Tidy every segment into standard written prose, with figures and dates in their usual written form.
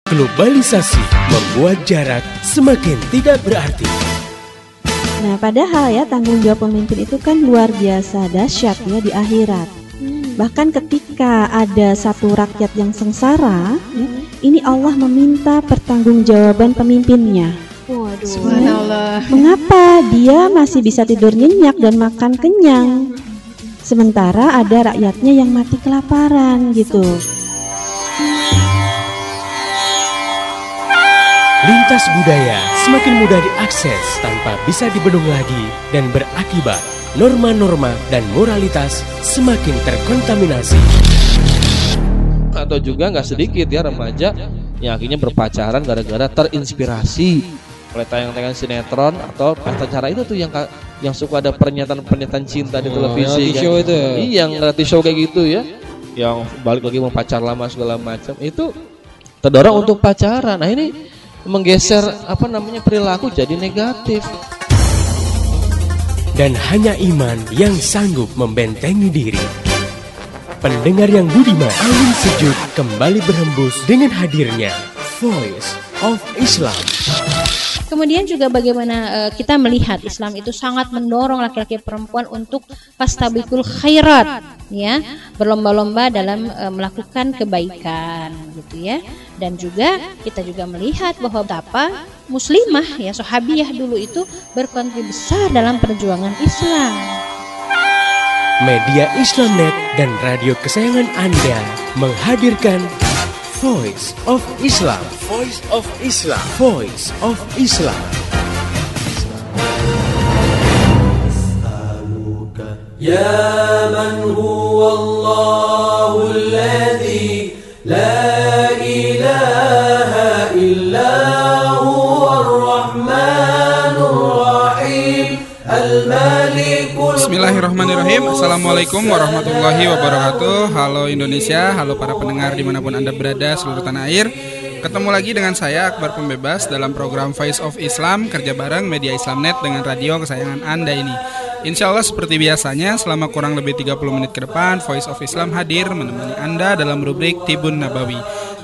Globalisasi membuat jarak semakin tidak berarti. Nah, padahal ya tanggung jawab pemimpin itu kan luar biasa dahsyat ya di akhirat. Bahkan ketika ada satu rakyat yang sengsara, ya, ini Allah meminta pertanggungjawaban pemimpinnya. Waduh. Subhanallah. Mengapa dia masih bisa tidur nyenyak dan makan kenyang, sementara ada rakyatnya yang mati kelaparan gitu. Lintas budaya semakin mudah diakses tanpa bisa dibendung lagi dan berakibat norma-norma dan moralitas semakin terkontaminasi. Atau juga nggak sedikit ya remaja yang akhirnya berpacaran gara-gara terinspirasi oleh tayangan-tayangan sinetron atau acara itu tuh yang suka ada pernyataan cinta di televisi reality show itu ya? Iya, yang reality show kayak gitu ya, yang balik lagi mau pacar lama segala macam, itu terdorong untuk pacaran. Nah ini menggeser perilaku jadi negatif. Dan hanya iman yang sanggup membentengi diri. Pendengar yang budiman, angin sejuk kembali berhembus dengan hadirnya Voice of Islam. Kemudian juga bagaimana kita melihat Islam itu sangat mendorong laki-laki perempuan untuk fastabiqul khairat, ya, berlomba-lomba dalam melakukan kebaikan gitu ya. Dan juga kita juga melihat bahwa betapa muslimah ya sahabiyah dulu itu berkontribusi besar dalam perjuangan Islam. Media Islamnet dan radio kesayangan Anda menghadirkan Voice of Islam. Voice of Islam. Voice of Islam. Ya man huwa Allahul ladzi la ilaha illa huwar rahmanur rahim al-malikul. Bismillahirrahmanirrahim. Assalamualaikum warahmatullahi wabarakatuh. Halo Indonesia, halo para pendengar dimanapun Anda berada seluruh tanah air. Ketemu lagi dengan saya Akbar Pembebas dalam program Voice of Islam, kerja bareng Media Islamnet dengan radio kesayangan Anda ini. Insya Allah seperti biasanya selama kurang lebih 30 menit ke depan Voice of Islam hadir menemani Anda dalam rubrik Tibun Nabawi.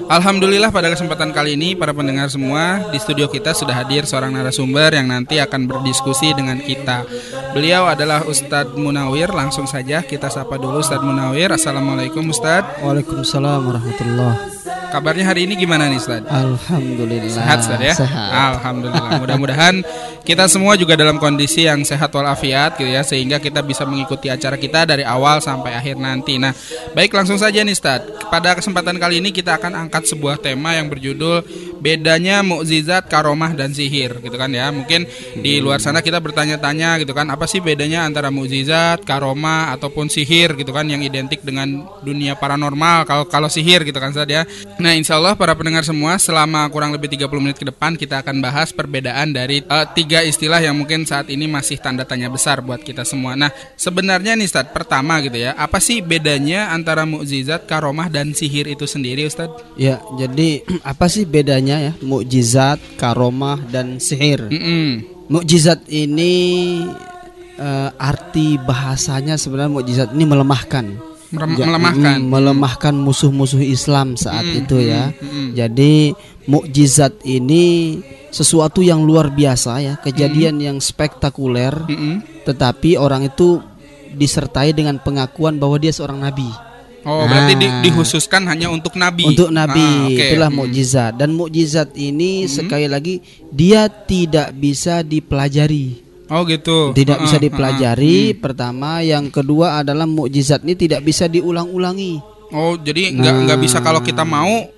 Alhamdulillah pada kesempatan kali ini para pendengar semua, di studio kita sudah hadir seorang narasumber yang nanti akan berdiskusi dengan kita. Beliau adalah Ustadz Munawir. Langsung saja kita sapa dulu Ustadz Munawir. Assalamualaikum Ustadz. Waalaikumsalam warahmatullahi. Kabarnya hari ini gimana nih Ustadz? Alhamdulillah. Sehat Ustadz ya? Sehat. Alhamdulillah. Mudah-mudahan kita semua juga dalam kondisi yang sehat walafiat gitu ya, sehingga kita bisa mengikuti acara kita dari awal sampai akhir nanti. Nah, baik langsung saja nih Ustadz. Pada kesempatan kali ini kita akan angkat sebuah tema yang berjudul bedanya mukjizat, karomah dan sihir gitu kan ya. Mungkin di luar sana kita bertanya-tanya gitu kan, apa sih bedanya antara mukjizat, karomah ataupun sihir gitu kan, yang identik dengan dunia paranormal kalau sihir gitu kan Ustadz ya. Nah, insya Allah para pendengar semua selama kurang lebih 30 menit ke depan kita akan bahas perbedaan dari tiga istilah yang mungkin saat ini masih tanda tanya besar buat kita semua. Nah, sebenarnya nih Ustadz, pertama gitu ya, apa sih bedanya antara mukjizat, karomah dan sihir itu sendiri Ustadz? Ya, jadi apa sih bedanya ya mukjizat, karomah dan sihir? Mukjizat ini arti bahasanya sebenarnya mukjizat ini melemahkan. Melemahkan musuh-musuh Islam saat itu ya. Jadi mukjizat ini sesuatu yang luar biasa ya, kejadian yang spektakuler, tetapi orang itu disertai dengan pengakuan bahwa dia seorang nabi. Oh, berarti dikhususkan hanya untuk nabi. Untuk nabi, okay. Itulah mukjizat. Dan mukjizat ini sekali lagi dia tidak bisa dipelajari. Oh gitu. Tidak bisa dipelajari. Pertama, yang kedua adalah mukjizat ini tidak bisa diulang-ulangi. Oh, jadi nggak bisa kalau kita mau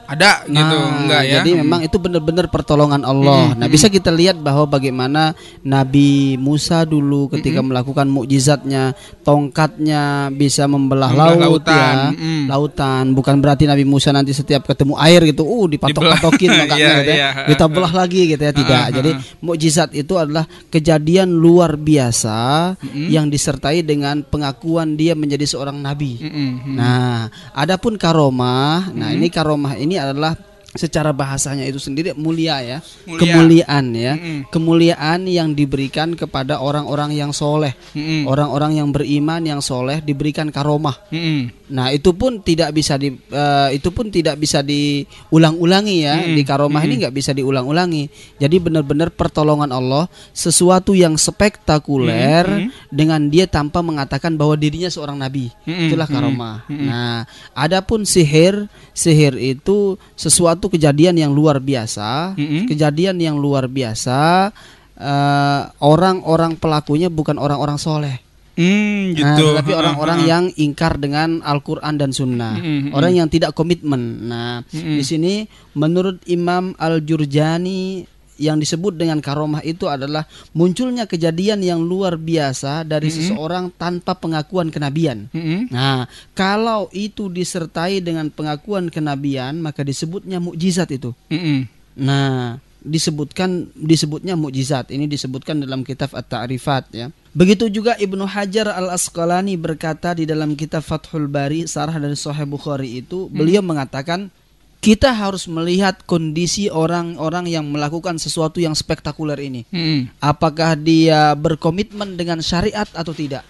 ada gitu, enggak ya. Jadi memang itu benar-benar pertolongan Allah. Nah, bisa kita lihat bahwa bagaimana Nabi Musa dulu ketika melakukan mukjizatnya, tongkatnya bisa membelah laut lautan. Lautan. Bukan berarti Nabi Musa nanti setiap ketemu air gitu, dipatok-patokin tongkatnya gitu ya. Kita belah lagi gitu ya, tidak. Jadi mukjizat itu adalah kejadian luar biasa yang disertai dengan pengakuan dia menjadi seorang nabi. Nah, adapun karomah, nah ini karomah ini adalah secara bahasanya itu sendiri mulia ya, kemuliaan ya, kemuliaan yang diberikan kepada orang-orang yang soleh, orang-orang yang beriman yang soleh diberikan karomah. Nah itu pun tidak bisa diulang-ulangi ya, di karomah ini nggak bisa diulang-ulangi. Jadi benar-benar pertolongan Allah, sesuatu yang spektakuler dengan dia tanpa mengatakan bahwa dirinya seorang nabi, itulah karomah. Nah adapun sihir itu sesuatu kejadian yang luar biasa, orang-orang pelakunya bukan orang-orang soleh, gitu. Tapi orang-orang yang ingkar dengan Al-Quran dan Sunnah, orang yang tidak komitmen. Nah, di sini menurut Imam Al-Jurjani yang disebut dengan karomah itu adalah munculnya kejadian yang luar biasa dari seseorang tanpa pengakuan kenabian. Nah, kalau itu disertai dengan pengakuan kenabian, maka disebutnya mukjizat itu. Nah, disebutnya mukjizat. Ini disebutkan dalam kitab At-Ta'rifat ya. Begitu juga Ibnu Hajar Al-Asqalani berkata di dalam kitab Fathul Bari, sarah dari Sahih Bukhari itu, beliau mengatakan kita harus melihat kondisi orang-orang yang melakukan sesuatu yang spektakuler ini. Apakah dia berkomitmen dengan syariat atau tidak?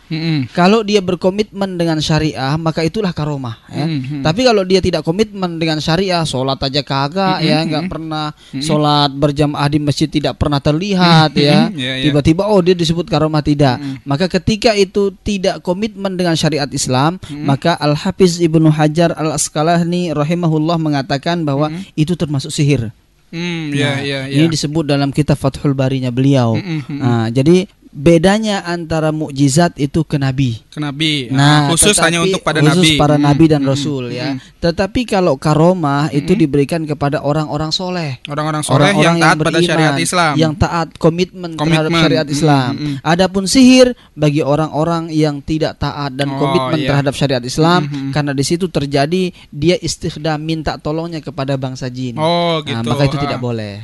Kalau dia berkomitmen dengan syariah, maka itulah karomah ya. Tapi kalau dia tidak komitmen dengan syariah, sholat aja kagak ya, nggak pernah sholat berjamaah di masjid, tidak pernah terlihat ya. Tiba-tiba dia disebut karomah, tidak. Maka ketika itu tidak komitmen dengan syariat Islam, maka Al-Hafiz Ibnu Hajar Al-Asqalani rahimahullah mengatakan bahwa itu termasuk sihir. Ini disebut dalam kitab Fathul Barinya beliau. Jadi bedanya antara mukjizat itu ke nabi. Nah, khusus hanya untuk para nabi dan rasul ya. Tetapi kalau karomah itu diberikan kepada orang-orang soleh. Orang-orang yang taat pada syariat Islam, yang taat komitmen terhadap syariat Islam. Adapun sihir bagi orang-orang yang tidak taat dan komitmen terhadap syariat Islam, karena di situ terjadi dia istighdam, minta tolongnya kepada bangsa jin. Gitu. Maka itu tidak boleh.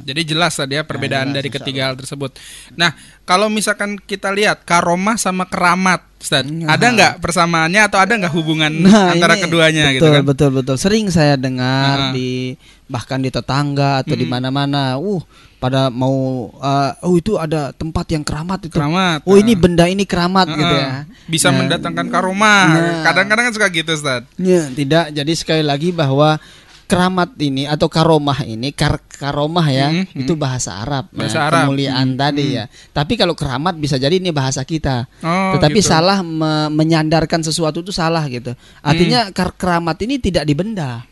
Jadi jelas tadi ya perbedaan dari ketiga hal tersebut. Nah, kalau misalkan kita lihat karomah sama keramat, Ustaz, ada nggak persamaannya atau ada nggak hubungan antara keduanya? Betul, gitu kan? Betul. Sering saya dengar bahkan di tetangga atau di mana-mana, pada mau itu ada tempat yang keramat itu. Ini benda ini keramat gitu ya. Bisa mendatangkan karomah. Kadang-kadang kan suka gitu, Ustaz. Tidak. Jadi sekali lagi bahwa keramat ini atau karomah ini, karomah ya, itu bahasa Arab, kemuliaan tadi ya. Tapi kalau keramat bisa jadi ini bahasa kita. Tetapi gitu. Salah menyandarkan sesuatu itu salah gitu. Artinya keramat ini tidak dibenda.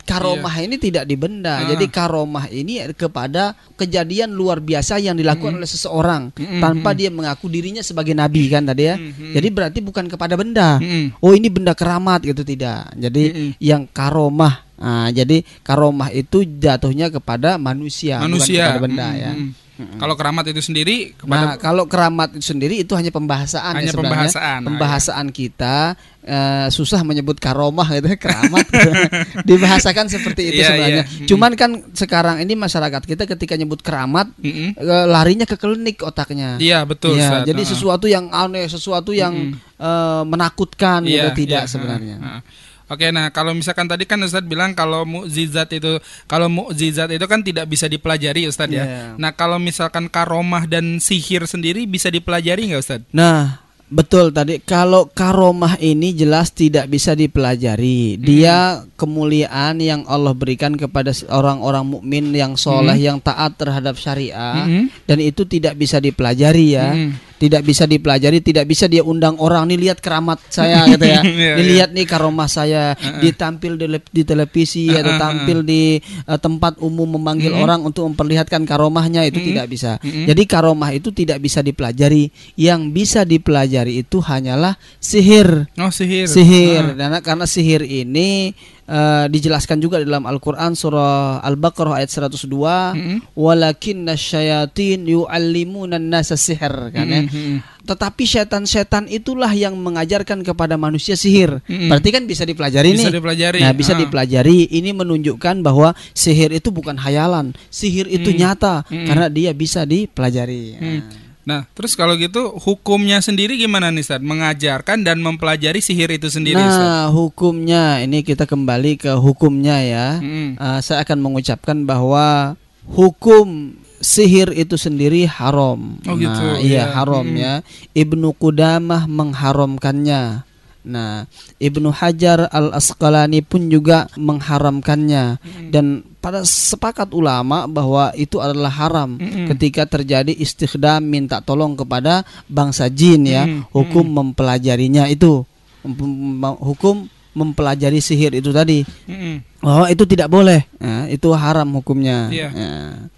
Karomah ini tidak dibenda. Jadi karomah ini kepada kejadian luar biasa yang dilakukan oleh seseorang tanpa dia mengaku dirinya sebagai nabi kan tadi ya. Jadi berarti bukan kepada benda. Ini benda keramat gitu, tidak. Jadi yang karomah. Jadi karomah itu jatuhnya kepada manusia. Bukan kepada benda ya. Kalau keramat itu sendiri kalau keramat itu sendiri itu hanya pembahasan ya sebenarnya. Pembahasan kita susah menyebut karomah gitu, keramat gitu. Dibahasakan seperti itu sebenarnya. Cuman kan sekarang ini masyarakat kita ketika nyebut keramat larinya ke klinik otaknya. Iya, betul. Jadi sesuatu yang aneh, sesuatu yang menakutkan gitu, tidak sebenarnya. Oke, nah kalau misalkan tadi kan Ustadz bilang kalau mukjizat itu kan tidak bisa dipelajari Ustadz ya. Nah kalau misalkan karomah dan sihir sendiri bisa dipelajari nggak Ustadz? Nah betul tadi, kalau karomah ini jelas tidak bisa dipelajari. Dia kemuliaan yang Allah berikan kepada orang-orang mukmin yang soleh, yang taat terhadap syariah, dan itu tidak bisa dipelajari ya. Tidak bisa dipelajari, tidak bisa dia undang orang, nih lihat keramat saya gitu ya. Dilihat nih karomah saya, ditampil di televisi atau tampil di tempat umum memanggil orang untuk memperlihatkan karomahnya, itu tidak bisa. Jadi karomah itu tidak bisa dipelajari. Yang bisa dipelajari itu hanyalah sihir. Sihir. Karena sihir ini dijelaskan juga dalam Al-Quran surah Al-Baqarah ayat 102, walakinna syayatin yu'allimuna an-nasa sihr kan ya. Tetapi setan-setan itulah yang mengajarkan kepada manusia sihir. Berarti kan bisa dipelajari nih. Nah, bisa dipelajari. Ini menunjukkan bahwa sihir itu bukan hayalan. Sihir itu nyata karena dia bisa dipelajari. Nah, terus kalau gitu hukumnya sendiri gimana nih Ustaz? Mengajarkan dan mempelajari sihir itu sendiri, Ustaz? Nah, hukumnya ini kita kembali ke hukumnya ya. Saya akan mengucapkan bahwa hukum sihir itu sendiri haram. Oh gitu. Nah, iya haram ya. Ibnu Qudamah mengharamkannya. Nah, Ibnu Hajar Al-Asqalani pun juga mengharamkannya. Dan pada sepakat ulama bahwa itu adalah haram ketika terjadi istighdam, minta tolong kepada bangsa jin ya. Hukum mempelajarinya itu. Hukum mempelajari sihir itu tadi. Oh, itu tidak boleh. Nah, itu haram hukumnya. Iya.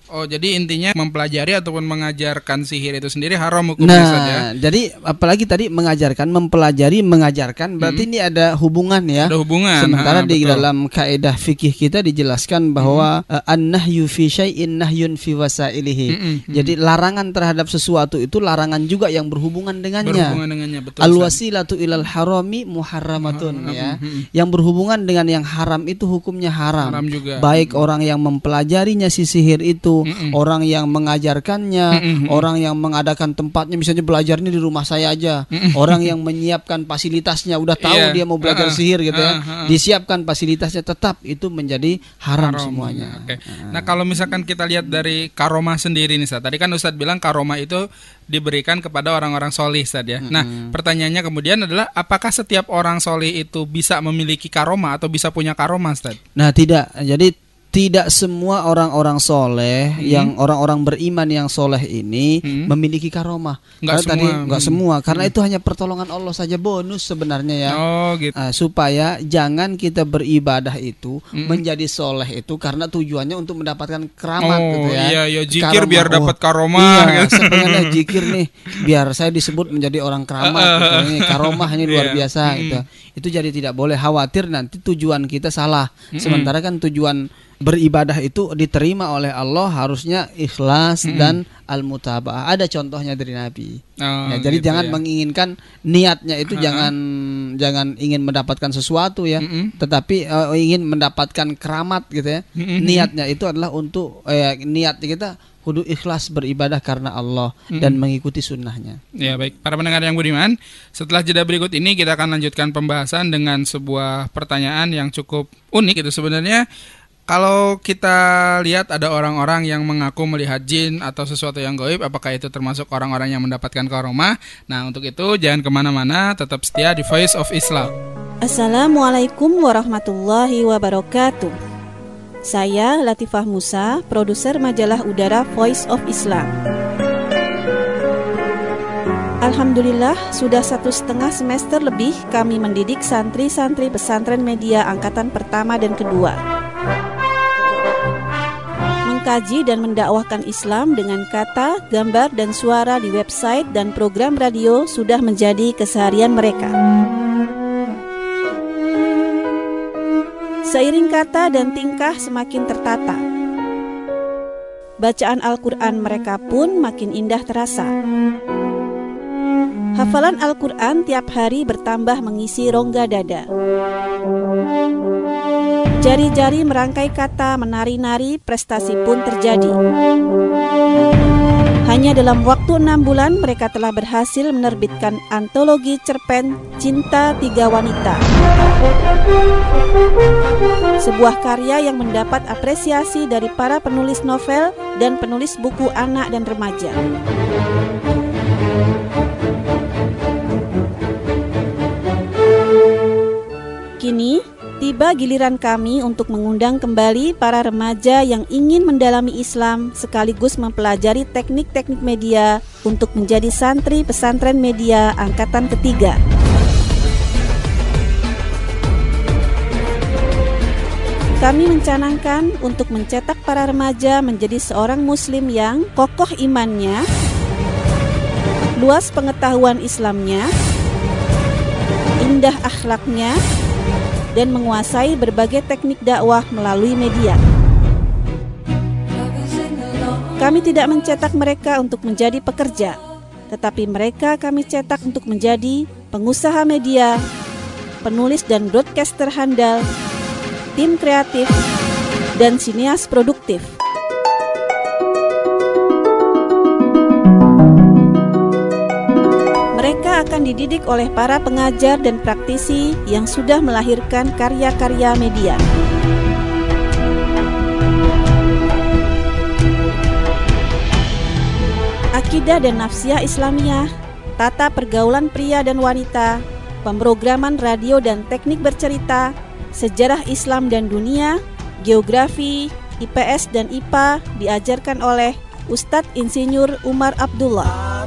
Oh, jadi intinya mempelajari ataupun mengajarkan sihir itu sendiri haram hukumnya saja. Nah, jadi apalagi tadi mengajarkan, mempelajari, mengajarkan, berarti ini ada hubungan ya. Ada hubungan. Sementara di dalam kaidah fikih kita dijelaskan bahwa an-nahyu fi syai'in nahyun fi wasailihi. Jadi larangan terhadap sesuatu itu larangan juga yang berhubungan dengannya. Berhubungan dengannya, betul. Al-wasilatu ilal harami muharramatun ya. Yang berhubungan dengan yang haram itu hukumnya haram. Haram juga. Baik orang yang mempelajarinya si sihir itu, orang yang mengajarkannya, orang yang mengadakan tempatnya, misalnya belajarnya di rumah saya aja, orang yang menyiapkan fasilitasnya, udah tahu dia mau belajar sihir gitu ya, disiapkan fasilitasnya, tetap itu menjadi haram semuanya. Okay. Nah, kalau misalkan kita lihat dari karomah sendiri nih, Ustaz. Tadi kan Ustaz bilang karomah itu diberikan kepada orang-orang solih, Ustaz ya. Nah, pertanyaannya kemudian adalah apakah setiap orang solih itu bisa memiliki karomah atau bisa punya karomah, Ustaz? Nah, tidak. Jadi tidak semua orang-orang soleh yang orang-orang beriman yang soleh ini memiliki karomah. Enggak semua. Karena itu hanya pertolongan Allah saja, bonus sebenarnya ya. Oh gitu. Supaya jangan kita beribadah itu menjadi soleh itu karena tujuannya untuk mendapatkan keramat gitu ya. Iya, zikir karomah, biar dapat karomah. Iya, sebenarnya zikir nih biar saya disebut menjadi orang keramat gitu. Ini karomah ini luar biasa gitu. Itu jadi tidak boleh khawatir nanti tujuan kita salah. Sementara kan tujuan beribadah itu diterima oleh Allah harusnya ikhlas dan al-mutaba'ah. Ada contohnya dari Nabi. Jadi jangan menginginkan niatnya itu jangan ingin mendapatkan sesuatu ya, tetapi ingin mendapatkan keramat gitu ya. Niatnya itu adalah untuk niatnya kita kudu ikhlas beribadah karena Allah dan mengikuti sunnahnya. Ya baik, para pendengar yang budiman, setelah jeda berikut ini kita akan lanjutkan pembahasan dengan sebuah pertanyaan yang cukup unik itu sebenarnya. Kalau kita lihat ada orang-orang yang mengaku melihat jin atau sesuatu yang gaib, apakah itu termasuk orang-orang yang mendapatkan karomah? Nah, untuk itu jangan kemana-mana, tetap setia di Voice of Islam. Assalamualaikum warahmatullahi wabarakatuh. Saya Latifah Musa, produser majalah udara Voice of Islam. Alhamdulillah, sudah 1,5 semester lebih kami mendidik santri-santri pesantren media angkatan pertama dan kedua. Mengkaji dan mendakwahkan Islam dengan kata, gambar, dan suara di website dan program radio sudah menjadi keseharian mereka. Seiring kata dan tingkah semakin tertata, bacaan Al-Quran mereka pun makin indah terasa. Hafalan Al-Quran tiap hari bertambah mengisi rongga dada. Jari-jari merangkai kata, menari-nari, prestasi pun terjadi. Hanya dalam waktu 6 bulan mereka telah berhasil menerbitkan antologi cerpen Cinta 3 Wanita. Sebuah karya yang mendapat apresiasi dari para penulis novel dan penulis buku anak dan remaja. Kini tiba giliran kami untuk mengundang kembali para remaja yang ingin mendalami Islam sekaligus mempelajari teknik-teknik media untuk menjadi santri pesantren media angkatan ketiga. Kami mencanangkan untuk mencetak para remaja menjadi seorang muslim yang kokoh imannya, luas pengetahuan Islamnya, indah akhlaknya, dan menguasai berbagai teknik dakwah melalui media. Kami tidak mencetak mereka untuk menjadi pekerja, tetapi mereka kami cetak untuk menjadi pengusaha media, penulis dan broadcaster handal, tim kreatif, dan sinias produktif. akan dididik oleh para pengajar dan praktisi yang sudah melahirkan karya-karya media. Akidah dan nafsiyah Islamiyah, tata pergaulan pria dan wanita, pemrograman radio dan teknik bercerita, sejarah Islam dan dunia, geografi, IPS dan IPA diajarkan oleh Ustadz Insinyur Umar Abdullah.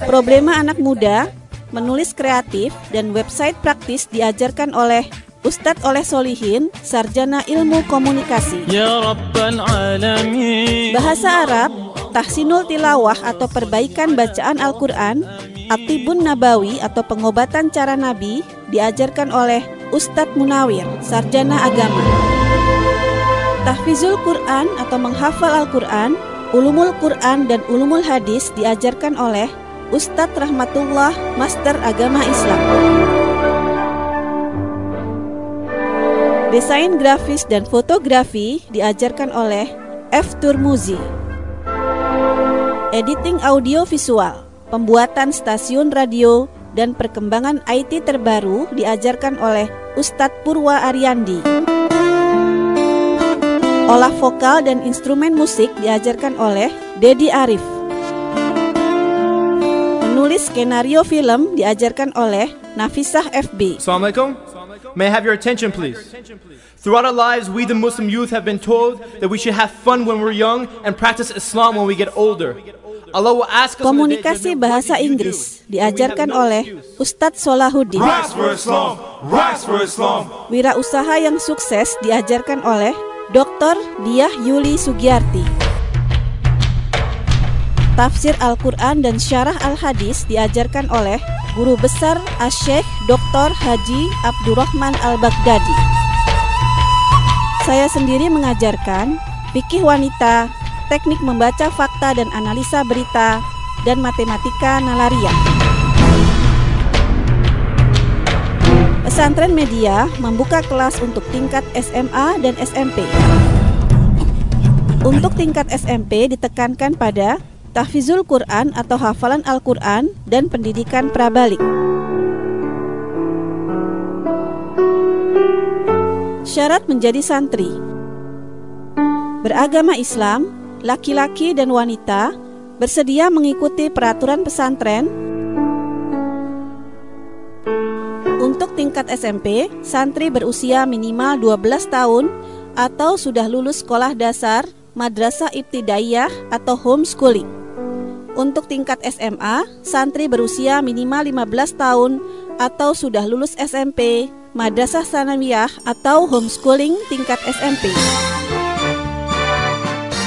Problema anak muda, menulis kreatif dan website praktis diajarkan oleh Ustadz Oleh Solihin, Sarjana Ilmu Komunikasi. Ya Rabbal Alamin. Bahasa Arab, tahsinul tilawah atau perbaikan bacaan Al-Quran, Atibun Nabawi atau pengobatan cara Nabi diajarkan oleh Ustadz Munawir, Sarjana Agama. Tahfizul Quran atau menghafal Al-Quran, Ulumul Quran dan Ulumul Hadis diajarkan oleh Ustadz Rahmatullah, Master Agama Islam. Desain grafis dan fotografi diajarkan oleh F. Turmuzi. Editing audio visual, pembuatan stasiun radio dan perkembangan IT terbaru diajarkan oleh Ustadz Purwa Ariandi. Olah vokal dan instrumen musik diajarkan oleh Dedi Arif. Menulis skenario film diajarkan oleh Nafisah FB. Assalamualaikum. May I have your attention please? Throughout our lives, we the Muslim youth have been told that we should have fun when we're young and practice Islam when we get older. Allah will ask us. Komunikasi bahasa Inggris diajarkan oleh Ustadz Solahuddin. Rise for Islam. Rise for Islam. Wirausaha yang sukses diajarkan oleh Dr. Diah Yuli Sugiyarti. Tafsir Al-Quran dan Syarah Al-Hadis diajarkan oleh Guru Besar Asy-Syaikh Dr. Haji Abdurrahman Al-Baghdadi. Saya sendiri mengajarkan fikih wanita, teknik membaca fakta dan analisa berita, dan matematika nalaria. Pesantren Media membuka kelas untuk tingkat SMA dan SMP. Untuk tingkat SMP ditekankan pada tahfizul Quran atau hafalan Al-Quran dan pendidikan prabalik. Syarat menjadi santri: beragama Islam, laki-laki dan wanita, bersedia mengikuti peraturan pesantren. Untuk tingkat SMP, santri berusia minimal 12 tahun atau sudah lulus sekolah dasar, madrasah ibtidaiyah atau homeschooling. Untuk tingkat SMA, santri berusia minimal 15 tahun atau sudah lulus SMP, madrasah sanawiyah atau homeschooling tingkat SMP.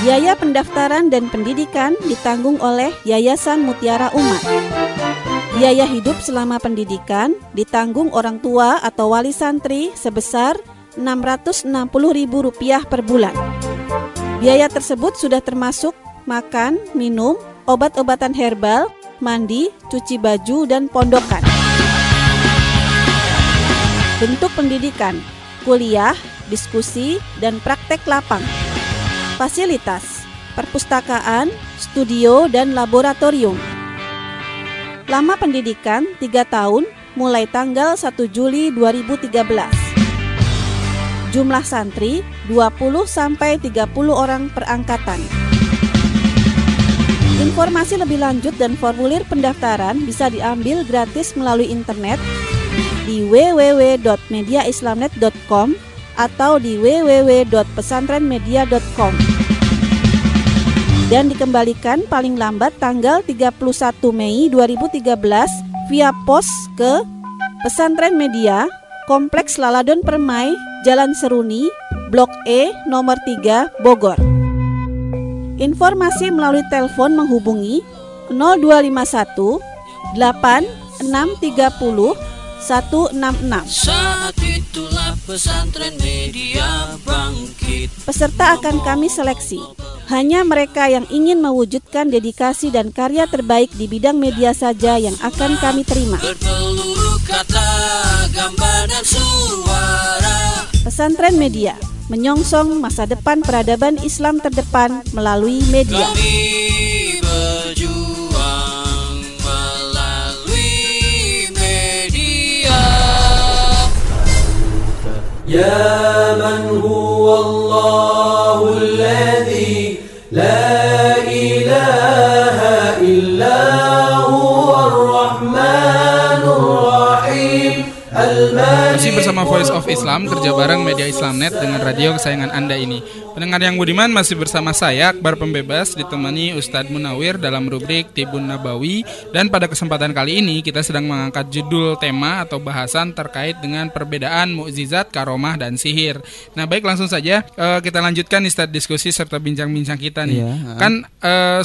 Biaya pendaftaran dan pendidikan ditanggung oleh Yayasan Mutiara Umat. Biaya hidup selama pendidikan ditanggung orang tua atau wali santri sebesar Rp660.000 per bulan. Biaya tersebut sudah termasuk makan, minum, obat-obatan herbal, mandi, cuci baju, dan pondokan. Bentuk pendidikan: kuliah, diskusi, dan praktek lapang. Fasilitas: perpustakaan, studio, dan laboratorium. Lama pendidikan 3 tahun mulai tanggal 1 Juli 2013. Jumlah santri 20-30 orang per angkatan. Informasi lebih lanjut dan formulir pendaftaran bisa diambil gratis melalui internet di www.mediaislamnet.com atau di www.pesantrenmedia.com dan dikembalikan paling lambat tanggal 31 Mei 2013 via pos ke Pesantren Media, Kompleks Laladon Permai, Jalan Seruni, Blok E, nomor 3, Bogor. Informasi melalui telepon menghubungi 0251 8630 166. Saat itulah Pesantren Media bangkit. Peserta akan kami seleksi. Hanya mereka yang ingin mewujudkan dedikasi dan karya terbaik di bidang media saja yang akan kami terima. Kata, gambar, dan suara. Pesantren Media menyongsong masa depan peradaban Islam terdepan melalui media. Kami berjuang. Ya man huwallahu alladhi la ilaha illa huwar rahmanur rahim. Masih bersama Voice of Islam, kerja bareng Media Islamnet dengan radio kesayangan Anda ini. Pendengar yang budiman, masih bersama saya Akbar Pembebas, ditemani Ustadz Munawir dalam rubrik Tibun Nabawi. Dan pada kesempatan kali ini kita sedang mengangkat judul tema atau bahasan terkait dengan perbedaan mukjizat, karomah, dan sihir. Nah baik, langsung saja kita lanjutkan Ustadz diskusi serta bincang-bincang kita nih. Kan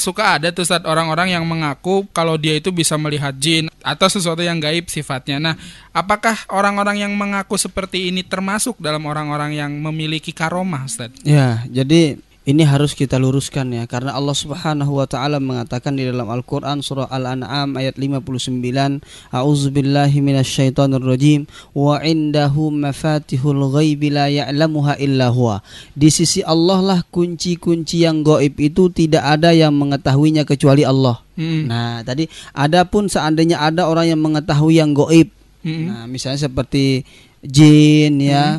suka ada tuh Ustadz orang-orang yang mengaku kalau dia itu bisa melihat jin atau sesuatu yang gaib sifatnya. Nah apakah orang-orang yang mengaku seperti ini termasuk dalam orang-orang yang memiliki karomah, Ustaz? Ya, jadi ini harus kita luruskan ya, karena Allah Subhanahu wa taala mengatakan di dalam Al-Qur'an surah Al-An'am ayat 59, A'udzubillahi minasyaitonir rajim, wa indahu mafatihul ghaibi la ya'lamuha illa huwa. Di sisi Allah lah kunci-kunci yang gaib itu tidak ada yang mengetahuinya kecuali Allah. Nah, tadi adapun seandainya ada orang yang mengetahui yang gaib, nah misalnya seperti jin ya,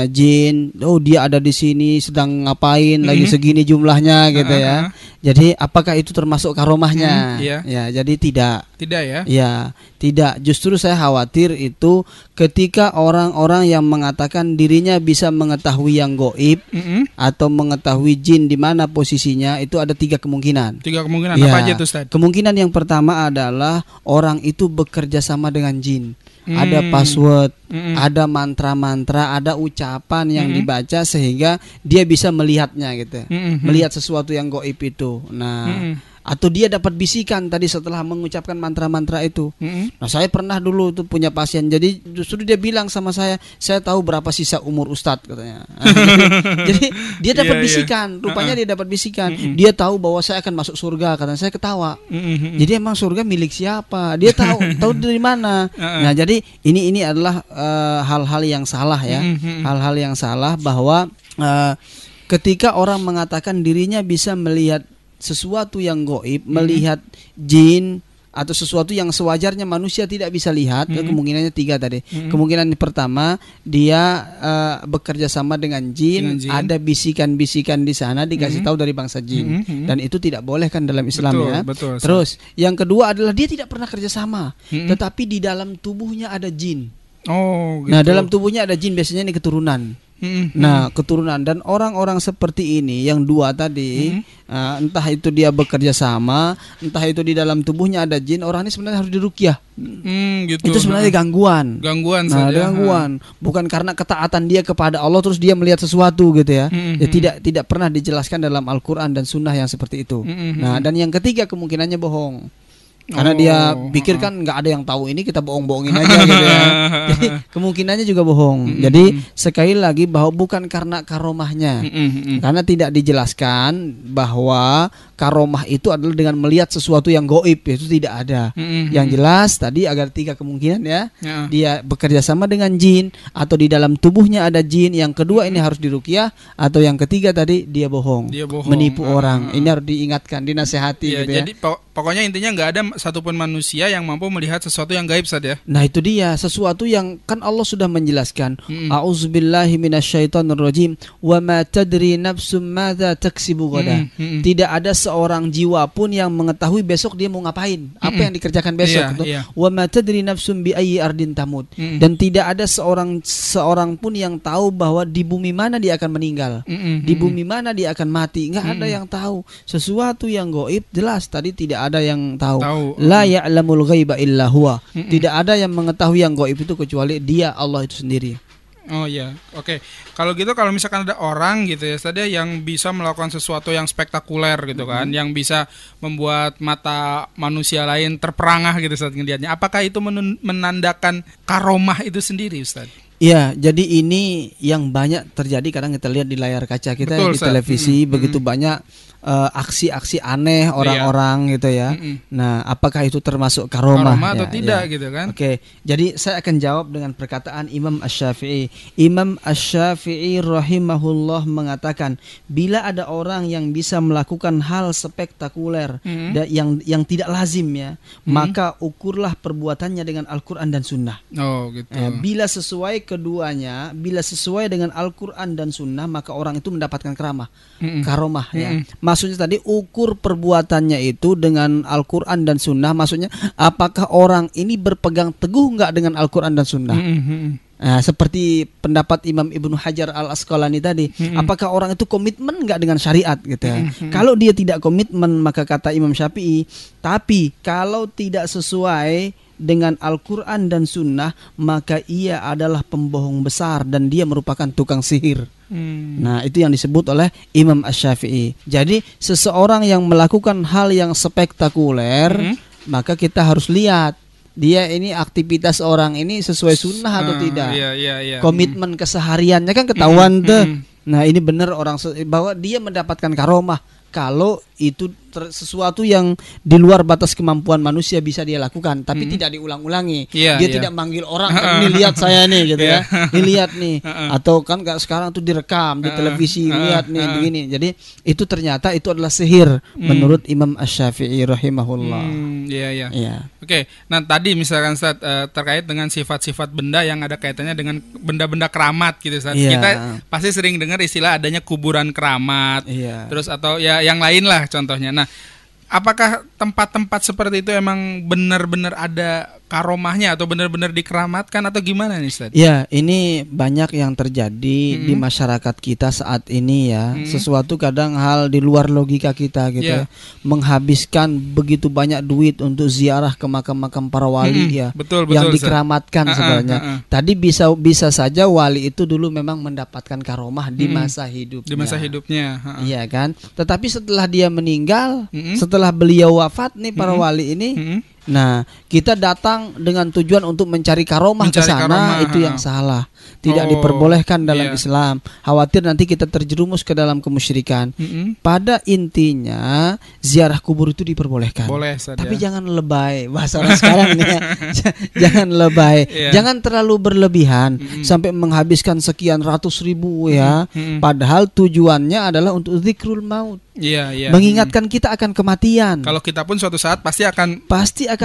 jin, oh dia ada di sini sedang ngapain, lagi segini jumlahnya gitu ya. Jadi apakah itu termasuk karomahnya? Ya, jadi tidak ya. Ya, tidak. Justru saya khawatir itu ketika orang-orang yang mengatakan dirinya bisa mengetahui yang gaib atau mengetahui jin di mana posisinya, itu ada 3 kemungkinan. 3 kemungkinan ya. Apa aja tuh, Ustaz? Kemungkinan yang pertama adalah orang itu bekerja sama dengan jin. Ada password, ada mantra-mantra, ada ucapan yang dibaca sehingga dia bisa melihatnya gitu. Melihat sesuatu yang gaib itu. Nah, atau dia dapat bisikan tadi setelah mengucapkan mantra-mantra itu. Nah, saya pernah dulu tuh punya pasien. Jadi justru dia bilang sama saya tahu berapa sisa umur Ustadz katanya. Jadi dia dapat bisikan. Rupanya dia dapat bisikan. Dia tahu bahwa saya akan masuk surga katanya. Saya ketawa. Jadi emang surga milik siapa? Dia tahu dari mana? Nah, jadi ini adalah hal-hal yang salah ya. Hal-hal yang salah bahwa ketika orang mengatakan dirinya bisa melihat sesuatu yang gaib, melihat jin atau sesuatu yang sewajarnya manusia tidak bisa lihat, kemungkinannya 3 tadi. Kemungkinan pertama, dia bekerja sama dengan jin, ada bisikan-bisikan di sana dikasih tahu dari bangsa jin, dan itu tidak boleh kan dalam Islam ya. Terus yang kedua adalah dia tidak pernah kerjasama, tetapi di dalam tubuhnya ada jin. Oh, gitu. Nah dalam tubuhnya ada jin, biasanya ini keturunan. Nah keturunan, dan orang-orang seperti ini yang 2 tadi, entah itu dia bekerja sama, entah itu di dalam tubuhnya ada jin, orang ini sebenarnya harus diruqyah. Gitu. Itu sebenarnya gangguan. Nah, gangguan. Bukan karena ketaatan dia kepada Allah terus dia melihat sesuatu gitu ya. Ya tidak pernah dijelaskan dalam Al-Qur'an dan sunnah yang seperti itu. Nah, dan yang ketiga kemungkinannya bohong. Karena dia pikir kan nggak ada yang tahu ini, kita bohong-bohongin aja gitu ya. Jadi kemungkinannya juga bohong. Jadi sekali lagi bahwa bukan karena karomahnya, karena tidak dijelaskan bahwa karomah itu adalah dengan melihat sesuatu yang gaib, itu tidak ada. Yang jelas tadi agar 3 kemungkinan ya. Dia bekerja sama dengan jin, atau di dalam tubuhnya ada jin. Yang kedua ini harus diruqyah, atau yang ketiga tadi dia bohong. Menipu orang. Ini harus diingatkan, dinasehati gitu ya. Jadi pokoknya intinya nggak ada satupun manusia yang mampu melihat sesuatu yang gaib saja. Nah itu dia, sesuatu yang kan Allah sudah menjelaskan. A'udzubillahi minasyaitonirrajim, wa ma tadri nafsum madza taksibu ghadan. Tidak ada seorang jiwa pun yang mengetahui besok dia mau ngapain, apa yang dikerjakan besok. Wa ma tadri nafsum bi ayyi ardin tamut. Dan tidak ada seorang pun yang tahu bahwa di bumi mana dia akan meninggal, di bumi mana dia akan mati. Nggak ada yang tahu. Sesuatu yang gaib jelas tadi tidak ada yang tahu. La ya'lamul ghaiba illa huwa. Tidak ada yang mengetahui yang gaib itu kecuali dia, Allah itu sendiri. Oh iya, oke. Kalau gitu, kalau misalkan ada orang gitu ya, tadi yang bisa melakukan sesuatu yang spektakuler gitu kan, yang bisa membuat mata manusia lain terperangah gitu saat ngelihatnya, apakah itu menandakan karomah itu sendiri, Ustaz? Ya, jadi ini yang banyak terjadi kadang kita lihat di layar kaca kita. Betul, di televisi begitu banyak aksi-aksi aneh orang-orang gitu ya. Nah, apakah itu termasuk karomah atau tidak gitu kan? Oke. Jadi saya akan jawab dengan perkataan Imam Asy-Syafi'i. Imam Asy-Syafi'i rahimahullah mengatakan, bila ada orang yang bisa melakukan hal spektakuler yang tidak lazim ya, maka ukurlah perbuatannya dengan Al-Qur'an dan Sunnah. Oh, gitu. Bila sesuai keduanya, bila sesuai dengan Al-Qur'an dan Sunnah, maka orang itu mendapatkan karomah ya. Maksudnya tadi ukur perbuatannya itu dengan Al-Quran dan Sunnah. Maksudnya apakah orang ini berpegang teguh nggak dengan Al-Quran dan Sunnah? Nah, seperti pendapat Imam Ibnu Hajar Al-Asqalani tadi, apakah orang itu komitmen nggak dengan syariat gitu ya? Kalau dia tidak komitmen, maka kata Imam Syafi'i, tapi kalau tidak sesuai dengan Al-Quran dan Sunnah, maka ia adalah pembohong besar dan dia merupakan tukang sihir. Nah, itu yang disebut oleh Imam Asy-Syafi'i. Jadi seseorang yang melakukan hal yang spektakuler, maka kita harus lihat dia ini aktivitas orang ini sesuai sunnah atau tidak. Komitmen kesehariannya kan ketahuan tuh. Nah, ini benar orang bahwa dia mendapatkan karomah kalau itu sesuatu yang di luar batas kemampuan manusia bisa dia lakukan, tapi tidak diulang-ulangi. Dia tidak manggil orang, ini lihat saya nih gitu ya, ini lihat nih, atau kan sekarang tuh direkam di televisi, lihat nih begini. Jadi itu ternyata itu adalah sihir menurut Imam Asy-Syafi'i rahimahullah. Oke, nah tadi misalkan Ustaz, terkait dengan sifat-sifat benda yang ada kaitannya dengan benda-benda keramat gitu Ustaz. Kita pasti sering dengar istilah adanya kuburan keramat, terus atau ya yang lain lah contohnya. Nah, apakah tempat-tempat seperti itu emang benar-benar ada karomahnya atau benar-benar dikeramatkan atau gimana nih Ustaz? Ya, ini banyak yang terjadi di masyarakat kita saat ini ya. Sesuatu kadang hal di luar logika kita gitu ya. Menghabiskan begitu banyak duit untuk ziarah ke makam-makam para wali ya. Betul, yang dikeramatkan sebenarnya. Tadi bisa saja wali itu dulu memang mendapatkan karomah di masa hidupnya. Di masa hidupnya. Iya kan? Tetapi setelah dia meninggal, setelah beliau wafat nih para wali ini, nah, kita datang dengan tujuan untuk mencari karomah ke sana, itu yang salah. Tidak diperbolehkan dalam Islam. Khawatir nanti kita terjerumus ke dalam kemusyrikan. Pada intinya ziarah kubur itu diperbolehkan. Boleh, tapi jangan lebay. Bahasa orang sekarang nih ya. Jangan lebay. Jangan terlalu berlebihan sampai menghabiskan sekian ratus ribu ya. Padahal tujuannya adalah untuk zikrul maut. Mengingatkan kita akan kematian. Kalau kita pun suatu saat pasti akan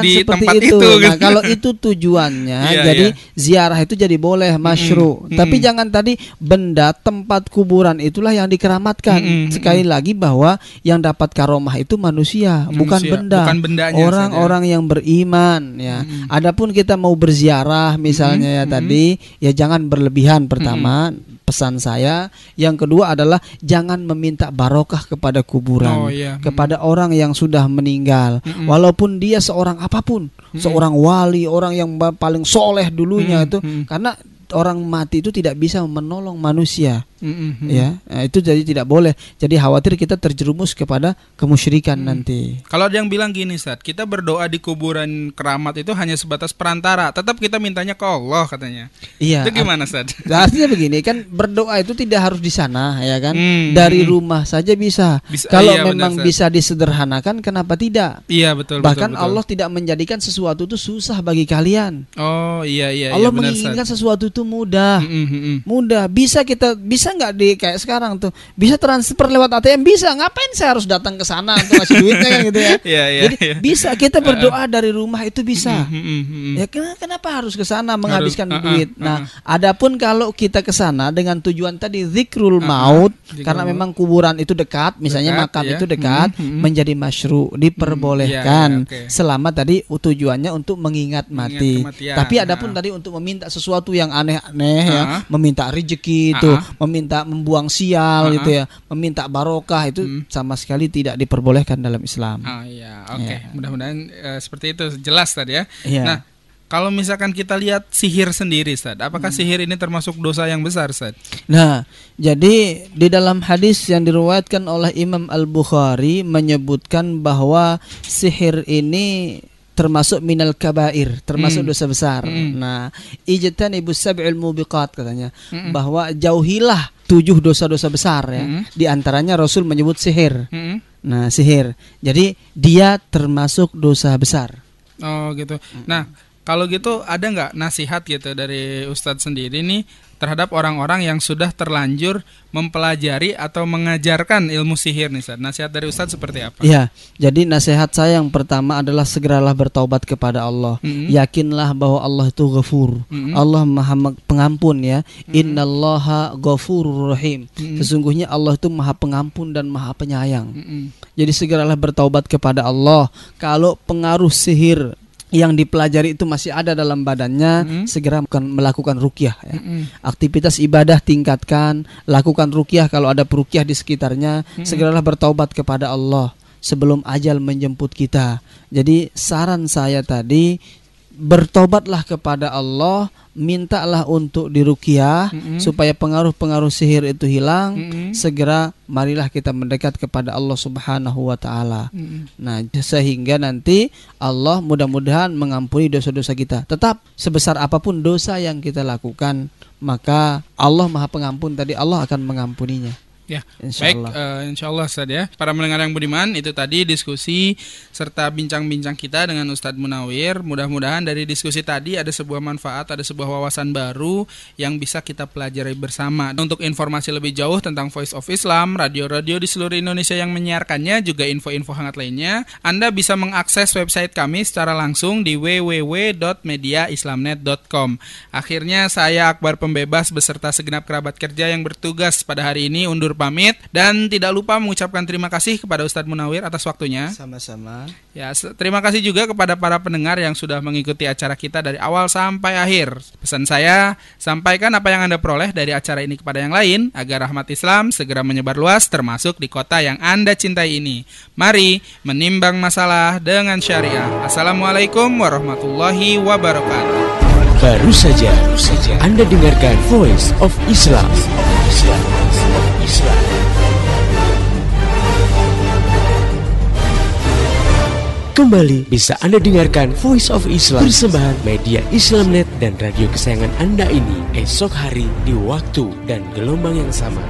di seperti tempat itu. Nah, kalau itu tujuannya, jadi ziarah itu jadi boleh, masyru'. Tapi jangan tadi benda tempat kuburan itulah yang dikeramatkan. Sekali lagi bahwa yang dapat karomah itu manusia, bukan benda. Orang-orang yang beriman ya. Adapun kita mau berziarah misalnya ya tadi, ya jangan berlebihan pertama. Pesan saya. Yang kedua adalah jangan meminta barokah kepada kuburan, kepada orang yang sudah meninggal, walaupun dia seorang apapun, seorang wali, orang yang paling soleh dulunya itu, karena orang mati itu tidak bisa menolong manusia. Ya, itu jadi tidak boleh. Jadi khawatir kita terjerumus kepada kemusyrikan nanti. Kalau ada yang bilang gini, Ustaz, kita berdoa di kuburan keramat itu hanya sebatas perantara, tetap kita mintanya ke Allah katanya. Iya. Itu gimana, Ustaz? Artinya begini, kan berdoa itu tidak harus di sana, ya kan? Dari rumah saja bisa. Kalau memang bisa disederhanakan, kenapa tidak? Iya, betul. Bahkan betul. Allah tidak menjadikan sesuatu itu susah bagi kalian. Oh, iya. Allah menginginkan sesuatu itu mudah. Mudah. Bisa nggak di kayak sekarang tuh bisa transfer lewat ATM, bisa, ngapain saya harus datang ke sana untuk ngasih duitnya kan gitu ya. Jadi bisa kita berdoa dari rumah itu bisa. Ya kenapa harus ke sana menghabiskan duit? Nah, adapun kalau kita ke sana dengan tujuan tadi zikrul maut, karena memang kuburan itu dekat, misalnya makam itu dekat, menjadi masyru', diperbolehkan selama tadi tujuannya untuk mengingat mati. Tapi adapun tadi untuk meminta sesuatu yang aneh-aneh ya, meminta rezeki itu, meminta membuang sial gitu ya, meminta barokah itu sama sekali tidak diperbolehkan dalam Islam. Mudah-mudahan seperti itu jelas tadi ya. Nah, kalau misalkan kita lihat sihir sendiri, Ustaz, apakah sihir ini termasuk dosa yang besar, Ustaz? Nah, jadi di dalam hadis yang diriwayatkan oleh Imam Al-Bukhari menyebutkan bahwa sihir ini termasuk minal kabair, termasuk dosa besar. Nah, ijtanibus sab'il mubiqat katanya, bahwa jauhilah 7 dosa-dosa besar ya. Di antaranya Rasul menyebut sihir. Nah, sihir. Jadi dia termasuk dosa besar. Oh gitu. Nah, kalau gitu ada nggak nasihat gitu dari Ustadz sendiri nih terhadap orang-orang yang sudah terlanjur mempelajari atau mengajarkan ilmu sihir nih Ustadz? Nasihat dari Ustadz seperti apa? Ya, jadi nasihat saya yang pertama adalah segeralah bertaubat kepada Allah. Yakinlah bahwa Allah itu Ghafur. Allah Maha Pengampun ya. Innallaha Ghafurur Rahim. Sesungguhnya Allah itu Maha Pengampun dan Maha Penyayang. Jadi segeralah bertaubat kepada Allah. Kalau pengaruh sihir yang dipelajari itu masih ada dalam badannya, segera melakukan ruqyah ya. Aktivitas ibadah tingkatkan, lakukan ruqyah kalau ada peruqyah di sekitarnya, segeralah bertaubat kepada Allah sebelum ajal menjemput kita. Jadi saran saya tadi, bertobatlah kepada Allah, mintalah untuk diruqyah supaya pengaruh-pengaruh sihir itu hilang. Segera marilah kita mendekat kepada Allah Subhanahu wa taala. Nah, sehingga nanti Allah mudah-mudahan mengampuni dosa-dosa kita. Tetap sebesar apapun dosa yang kita lakukan, maka Allah Maha Pengampun tadi, Allah akan mengampuninya. Ya, baik, insya Allah Ustadz ya. Para pendengar yang budiman, itu tadi diskusi serta bincang-bincang kita dengan Ustadz Munawir. Mudah-mudahan dari diskusi tadi ada sebuah manfaat, ada sebuah wawasan baru yang bisa kita pelajari bersama. Untuk informasi lebih jauh tentang Voice of Islam, radio-radio di seluruh Indonesia yang menyiarkannya, juga info-info hangat lainnya, Anda bisa mengakses website kami secara langsung di www.mediaislamnet.com. Akhirnya saya Akbar Pembebas beserta segenap kerabat kerja yang bertugas pada hari ini undur pamit dan tidak lupa mengucapkan terima kasih kepada Ustadz Munawir atas waktunya. Sama-sama. Ya, terima kasih juga kepada para pendengar yang sudah mengikuti acara kita dari awal sampai akhir. Pesan saya, sampaikan apa yang Anda peroleh dari acara ini kepada yang lain agar rahmat Islam segera menyebar luas termasuk di kota yang Anda cintai ini. Mari menimbang masalah dengan syariah. Assalamualaikum warahmatullahi wabarakatuh. Baru saja Anda dengarkan Voice of Islam. Kembali bisa Anda dengarkan Voice of Islam persembahan media Islamnet dan radio kesayangan Anda ini esok hari di waktu dan gelombang yang sama.